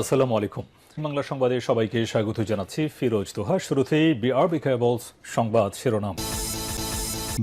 আসসালামু আলাইকুম। বাংলা সংবাদে সবাইকে স্বাগত জানাচ্ছি ফিরোজ তোহা। শুরুতেই বিআরবি কেবলস সংবাদ শিরোনাম।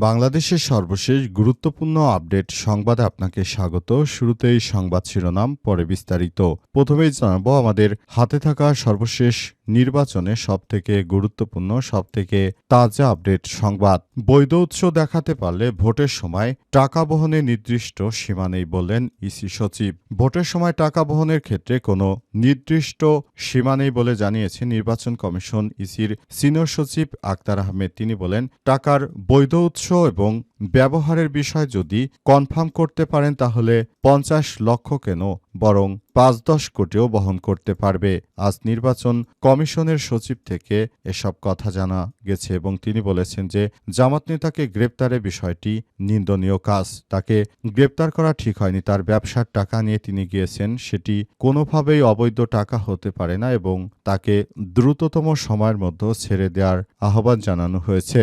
বাংলাদেশের সর্বশেষ গুরুত্বপূর্ণ আপডেট সংবাদে আপনাকে স্বাগত। শুরুতেই সংবাদ শিরোনাম, পরে বিস্তারিত। প্রথমেই জানাবো আমাদের হাতে থাকা সর্বশেষ নির্বাচনে সবথেকে গুরুত্বপূর্ণ, সবথেকে তাজা আপডেট সংবাদ। বৈধ উৎস দেখাতে পারলে ভোটের সময় টাকা বহনে নির্দিষ্ট সীমা নেই বললেন ইসি সচিব। ভোটের সময় টাকা বহনের ক্ষেত্রে কোনো নির্দিষ্ট সীমা নেই বলে জানিয়েছে নির্বাচন কমিশন ইসির সিনিয়র সচিব আক্তার আহমেদ। তিনি বলেন, টাকার বৈধ উৎস এবং ব্যবহারের বিষয় যদি কনফার্ম করতে পারেন তাহলে ৫০ লক্ষ কেন, বরং ৫-১০ কোটিও বহন করতে পারবে। আজ নির্বাচন কমিশনের সচিব থেকে এসব কথা জানা গেছে এবং তিনি বলেছেন যে জামাত নেতাকে গ্রেপ্তারের বিষয়টি নিন্দনীয় কাজ। তাকে গ্রেপ্তার করা ঠিক হয়নি। তার ব্যবসার টাকা নিয়ে তিনি গিয়েছেন, সেটি কোনোভাবেই অবৈধ টাকা হতে পারে না এবং তাকে দ্রুততম সময়ের মধ্যে ছেড়ে দেওয়ার আহ্বান জানানো হয়েছে।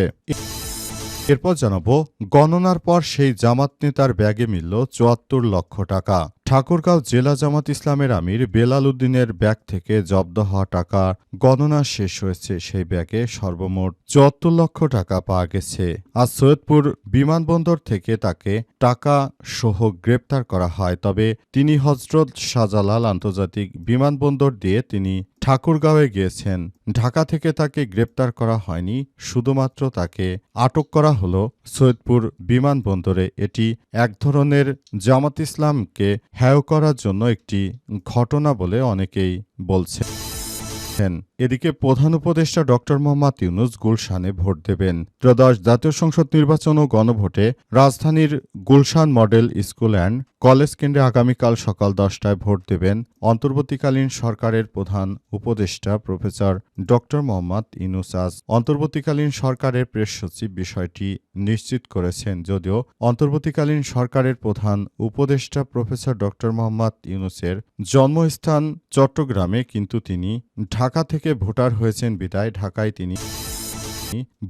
এরপর জানাবো, গণনার পর সেই জামাত নেতার ব্যাগে মিলল ৭৪ লক্ষ টাকা। ঠাকুরগাঁও জেলা জামাত ইসলামের আমির বেলাল উদ্দিনের ব্যাগ থেকে জব্দ হওয়া টাকা গণনা শেষ হয়েছে। সেই ব্যাগে সর্বমোট ৭৪ লক্ষ টাকা পাওয়া গেছে। আজ সৈয়দপুর বিমানবন্দর থেকে তাকে টাকা সহ গ্রেপ্তার করা হয়। তবে তিনি হযরত শাহজালাল আন্তর্জাতিক বিমানবন্দর দিয়ে তিনি ঠাকুরগাঁওয়ে গিয়েছেন। ঢাকা থেকে তাকে গ্রেপ্তার করা হয়নি, শুধুমাত্র তাকে আটক করা হলো সৈয়দপুর বিমানবন্দরে। এটি এক ধরনের জামাত ইসলামকে হেয় করার জন্য একটি ঘটনা বলে অনেকেই বলছেন। এদিকে প্রধান উপদেষ্টা ড. মোহাম্মদ ইউনূস গুলশানে ভোট দেবেন। ত্রয়োদশ জাতীয় সংসদ নির্বাচন ও গণভোটে রাজধানীর Gulshan model school and college কেন্দ্রে আগামীকাল সকাল ১০টায় ভোট দেবেন অন্তর্বর্তীকালীন সরকারের প্রধান উপদেষ্টা প্রফেসর ড. মোহাম্মদ ইউনূস। আজ অন্তর্বর্তীকালীন সরকারের প্রেস সচিব বিষয়টি নিশ্চিত করেছেন। যদিও অন্তর্বর্তীকালীন সরকারের প্রধান উপদেষ্টা প্রফেসর ড. মোহাম্মদ ইউনূসের জন্মস্থান চট্টগ্রামে, কিন্তু তিনি ঢাকা থেকে ভোটার হয়েছেন বিদায় ঢাকায় তিনি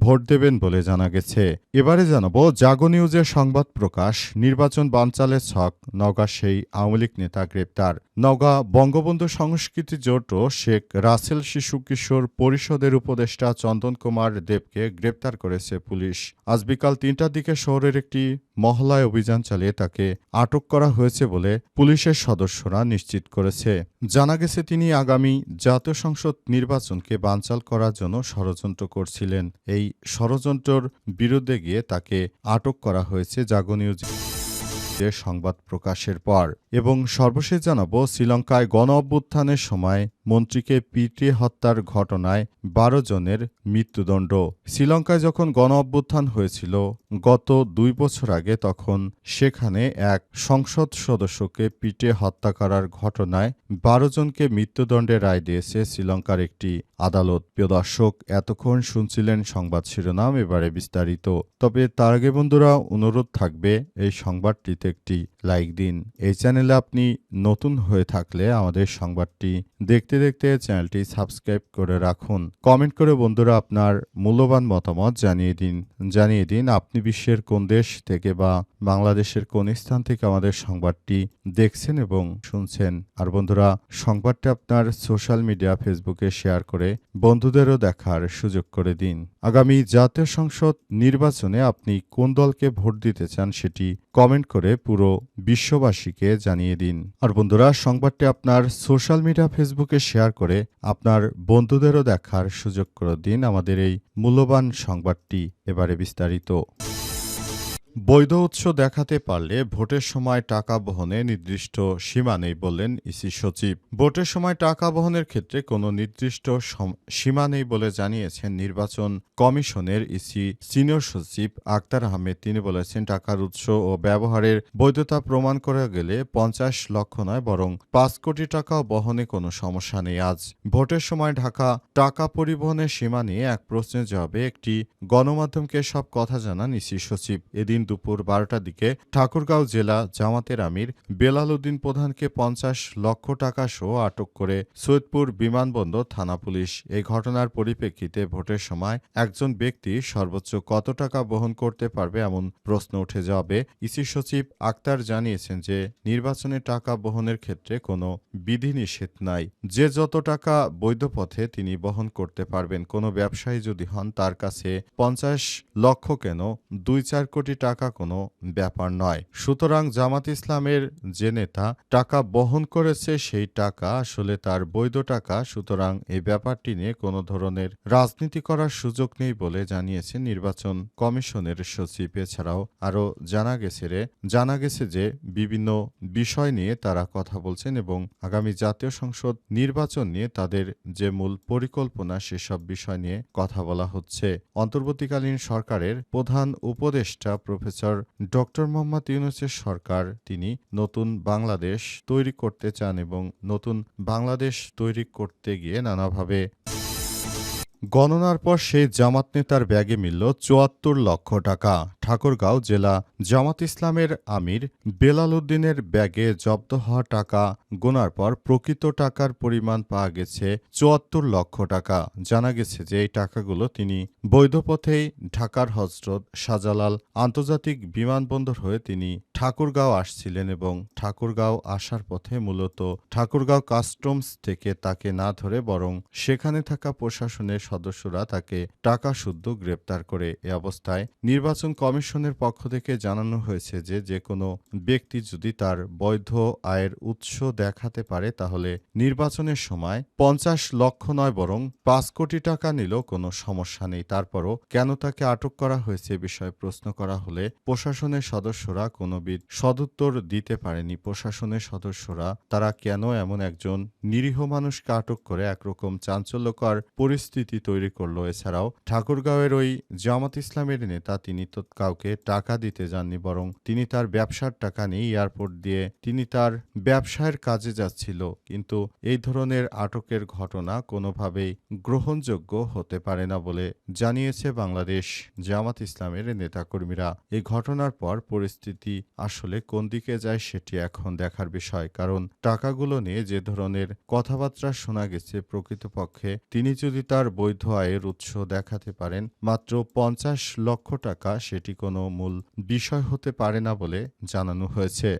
ভোট দেবেন বলে জানা গেছে। এবারে জানাবো জাগো নিউজের সংবাদ প্রকাশ, নির্বাচন বানচালের ছক, নওগাঁ সেই আওয়ামী লীগ নেতা গ্রেপ্তার। নওগাঁ বঙ্গবন্ধু সংস্কৃতি জোট ও শেখ রাসেল শিশু কিশোর পরিষদের উপদেষ্টা চন্দন কুমার দেবকে গ্রেপ্তার করেছে পুলিশ। আজ বিকাল ৩টার দিকে শহরের একটি মহল্লায় অভিযান চালিয়ে তাকে আটক করা হয়েছে বলে পুলিশের সদস্যরা নিশ্চিত করেছে। জানা গেছে তিনি আগামী জাতীয় সংসদ নির্বাচনকে বানচাল করার জন্য ষড়যন্ত্র করছিলেন। এই ষড়যন্ত্রের বিরুদ্ধে গিয়ে তাকে আটক করা হয়েছে জাগো নিউজ সংবাদ প্রকাশের পর। এবং সর্বশেষ জানাবো, শ্রীলঙ্কায় গণ অভ্যুত্থানের সময় মন্ত্রীকে পিটিয়ে হত্যার ঘটনায় ১২ জনের মৃত্যুদণ্ড। শ্রীলঙ্কায় যখন গণ অভ্যুত্থান হয়েছিল গত ২ বছর আগে, তখন সেখানে এক সংসদ সদস্যকে পিটিয়ে হত্যা করার ঘটনায় ১২ জনকে মৃত্যুদণ্ডের রায় দিয়েছে শ্রীলঙ্কার একটি আদালত। প্রিয় দর্শক, এতক্ষণ শুনছিলেন সংবাদ শিরোনাম, এবারে বিস্তারিত। তবে তার আগে বন্ধুরা, অনুরোধ থাকবে এই সংবাদটিতে একটি লাইক দিন। এই চ্যানেলে আপনি নতুন হয়ে থাকলে আমাদের সংবাদটি দেখতে দেখতে চ্যানেলটি সাবস্ক্রাইব করে রাখুন। কমেন্ট করে বন্ধুরা আপনার মূল্যবান মতামত জানিয়ে দিন আপনি বিশ্বের কোন দেশ থেকে বা বাংলাদেশের কোন স্থান থেকে আমাদের সংবাদটি দেখছেন এবং শুনছেন। আর বন্ধুরা, সংবাদটি আপনার সোশ্যাল মিডিয়া ফেসবুকে শেয়ার করে বন্ধুদেরও দেখার সুযোগ করে দিন। আগামী জাতীয় সংসদ নির্বাচনে আপনি কোন দলকে ভোট দিতে চান সেটি কমেন্ট করে পুরো বিশ্ববাসীকে জানিয়ে দিন। আর বন্ধুরা, সংবাদটি আপনার সোশ্যাল মিডিয়া ফেসবুকে শেয়ার করে আপনার বন্ধুদেরও দেখার সুযোগ করে দিন আমাদের এই মূল্যবান সংবাদটি। এবারে বিস্তারিত। বৈধ উৎস দেখাতে পারলে ভোটের সময় টাকা বহনে নির্দিষ্ট সীমা নেই বললেন ইসি সচিব। ভোটের সময় টাকা বহনের ক্ষেত্রে কোনো নির্দিষ্ট সীমা নেই বলে জানিয়েছেন নির্বাচন কমিশনের ইসি সিনিয়র সচিব আক্তার আহমেদ। তিনি বলেছেন, টাকার উৎস ও ব্যবহারের বৈধতা প্রমাণ করা গেলে ৫০ লক্ষ নয়, বরং ৫ কোটি টাকাও বহনে কোনো সমস্যা নেই। আজ ভোটের সময় ঢাকা টাকা পরিবহনের সীমা নিয়ে এক প্রশ্নের জবাবে একটি গণমাধ্যমকে সব কথা জানান ইসি সচিব। এদিন দিন দুপুর 12টার দিকে ঠাকুরগাঁও জেলা জামাতের আমির বেলাল উদ্দিন প্রধানকে 50 লক্ষ টাকা সহ আটক করে সৈয়দপুর বিমানবন্দর থানা পুলিশ। এই ঘটনার পরিপ্রেক্ষিতে ভোটের সময় একজন ব্যক্তি সর্বোচ্চ কত টাকা বহন করতে পারবে এমন প্রশ্ন উঠে যাবে। ইসি সচিব আক্তার জানিয়েছেন যে নির্বাচনে টাকা বহনের ক্ষেত্রে কোনো বিধিনিষেধ নাই। যে যত টাকা বৈধ পথে তিনি বহন করতে পারবেন। কোনো ব্যবসায়ী যদি হন তার কাছে 50 লক্ষ কেন 2-4 কোটি টাকা কোনো ব্যাপার নয়। সুতরাং জামাত ইসলামের যে নেতা টাকা বহন করেছে সেই টাকা আসলে তার বৈধ টাকা। সুতরাং এই ব্যাপারটি নিয়ে কোনো ধরনের রাজনীতি করার সুযোগ নেই বলে জানিয়েছেন নির্বাচন কমিশনের সচিব। এছাড়াও আরও জানা গেছে যে বিভিন্ন বিষয় নিয়ে তারা কথা বলছেন এবং আগামী জাতীয় সংসদ নির্বাচন নিয়ে তাদের যে মূল পরিকল্পনা সেসব বিষয় নিয়ে কথা বলা হচ্ছে। অন্তর্বর্তীকালীন সরকারের প্রধান উপদেষ্টা প্রফেসর ডক্টর মোহাম্মদ ইউনূসের সরকার তিনি নতুন বাংলাদেশ তৈরি করতে চান এবং নতুন বাংলাদেশ তৈরি করতে গিয়ে নানাভাবে গণনার পর সেই জামাত নেতার ব্যাগে মিলল ৭৪ লক্ষ টাকা। ঠাকুরগাঁও জেলা জামাত ইসলামের আমির বেলাল উদ্দিনের ব্যাগে জব্দ হওয়া টাকা গোনার পর প্রকৃত টাকার পরিমাণ পাওয়া গেছে ৭৪ লক্ষ টাকা। জানা গেছে যে এই টাকাগুলো তিনি বৈধ পথেই ঢাকার হজরত শাহজালাল আন্তর্জাতিক বিমানবন্দর হয়ে তিনি ঠাকুরগাঁও আসছিলেন এবং ঠাকুরগাঁও আসার পথে মূলত ঠাকুরগাঁও কাস্টমস থেকে তাকে না ধরে বরং সেখানে থাকা প্রশাসনের সদস্যরা তাকে টাকা শুদ্ধ গ্রেপ্তার করে। এ অবস্থায় নির্বাচন কমিশনের পক্ষ থেকে জানানো হয়েছে যে যে কোনো ব্যক্তি যদি তার বৈধ আয়ের উৎস দেখাতে পারে তাহলে নির্বাচনের সময় 50 লক্ষ নয় বরং 5 কোটি টাকা নিলেও কোনো সমস্যা নেই। তারপরও কেন তাকে আটক করা হয়েছে বিষয়ে প্রশ্ন করা হলে প্রশাসনের সদস্যরা কোনোবিধ সদুত্তর দিতে পারেনি। প্রশাসনের সদস্যরা তারা কেন এমন একজন নিরীহ মানুষকে আটক করে একরকম চাঞ্চল্যকর পরিস্থিতি তৈরি করল। এছাড়াও ঠাকুরগাঁওয়ের ওই জামাত ইসলামের নেতা তিনি তো কাউকে টাকা দিতে যাননি বরং তিনি তার ব্যবসার টাকা নিয়ে এয়ারপোর্ট দিয়ে তিনি তার ব্যবসায়ের কাজে যাচ্ছিল। কিন্তু এই ধরনের আটকের ঘটনা কোনোভাবেই গ্রহণযোগ্য হতে পারে না বলে জানিয়েছে বাংলাদেশ জামাত ইসলামের নেতাকর্মীরা। এই ঘটনার পর পরিস্থিতি আসলে কোন দিকে যায় সেটি এখন দেখার বিষয়। কারণ টাকাগুলো নিয়ে যে ধরনের কথাবার্তা শোনা গেছে প্রকৃতপক্ষে তিনি যদি তার বৈধ আয়ের উৎস দেখাতে পারেন মাত্র 50 লক্ষ টাকা সেটি কোনো মূল বিষয় হতে পারে না বলে জানানো হয়েছে।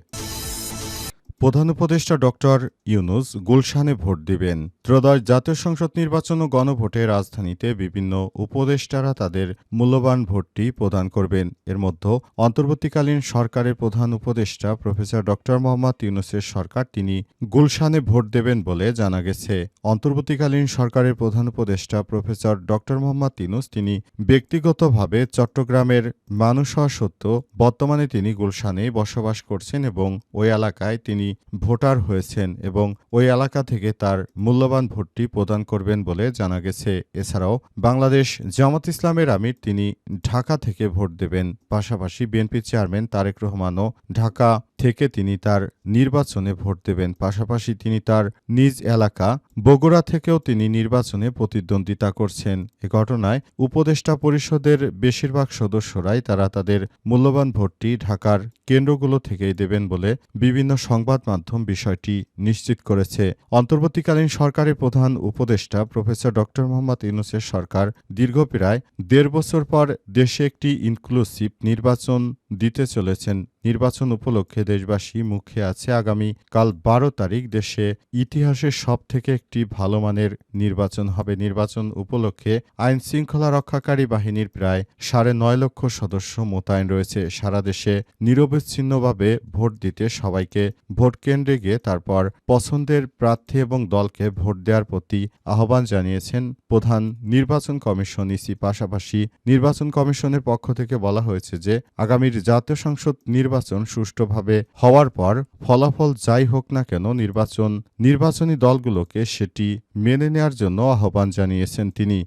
প্রধান উপদেষ্টা ডক্টর ইউনূস গুলশানে ভোট দিবেন। ত্রয়োদশ জাতীয় সংসদ নির্বাচন ও গণভোটে রাজধানীতে বিভিন্ন উপদেষ্টারা তাদের মূল্যবান ভোটটি প্রদান করবেন। এর মধ্যে অন্তর্বর্তীকালীন সরকারের প্রধান উপদেষ্টা প্রফেসর ডক্টর মোহাম্মদ ইউনূসের সরকার তিনি গুলশানে ভোট দেবেন বলে জানা গেছে। অন্তর্বর্তীকালীন সরকারের প্রধান উপদেষ্টা প্রফেসর ডক্টর মোহাম্মদ ইউনূস তিনি ব্যক্তিগতভাবে চট্টগ্রামের মানুষ হওয়া সত্ত্বেও বর্তমানে তিনি গুলশানেই বসবাস করছেন এবং ওই এলাকায় তিনি ভোটার হয়েছেন এবং ওই এলাকা থেকে তার মূল্যবান ভোটটি প্রদান করবেন বলে জানা গেছে। এছাড়াও বাংলাদেশ জামাত ইসলামের আমির তিনি ঢাকা থেকে ভোট দেবেন। পাশাপাশি বিএনপি চেয়ারম্যান তারেক রহমানও ঢাকা থেকে তিনি তার নির্বাচনে ভোট দেবেন। পাশাপাশি তিনি তার নিজ এলাকা বগুড়া থেকেও তিনি নির্বাচনে প্রতিদ্বন্দ্বিতা করছেন। এ ঘটনায় উপদেষ্টা পরিষদের বেশিরভাগ সদস্যরাই তারা তাদের মূল্যবান ভোটটি ঢাকার কেন্দ্রগুলো থেকেই দেবেন বলে বিভিন্ন সংবাদ মাধ্যম বিষয়টি নিশ্চিত করেছে। অন্তর্বর্তীকালীন সরকারের প্রধান উপদেষ্টা প্রফেসর ডক্টর মোহাম্মদ ইউনূসের সরকার দীর্ঘ প্রায় 1.5 বছর পর দেশে একটি ইনক্লুসিভ নির্বাচন দিতে চলেছেন। নির্বাচন উপলক্ষে দেশবাসী মুখে আছে আগামী কাল 12 তারিখ দেশে ইতিহাসের সবথেকে একটি ভালো মানের নির্বাচন হবে। নির্বাচন উপলক্ষে আইন শৃঙ্খলা রক্ষাকারী বাহিনীর প্রায় 9.5 লক্ষ সদস্য মোতায়েন রয়েছে। সারা দেশে নিরবচ্ছিন্নভাবে ভোট দিতে সবাইকে ভোট কেন্দ্রে গিয়ে তারপর পছন্দের প্রার্থী এবং দলকে ভোট দেওয়ার প্রতি আহ্বান জানিয়েছেন প্রধান নির্বাচন কমিশন ইসি। পাশাপাশি নির্বাচন কমিশনের পক্ষ থেকে বলা হয়েছে যে আগামীর জাতীয় সংসদ নির্বাচন সুষ্ঠুভাবে হওয়ার পর ফলাফল যাই হোক না কেন নির্বাচনী দলগুলোকে সেটি মেনে নেওয়ার জন্য আহ্বান জানিয়েছেন তিনি।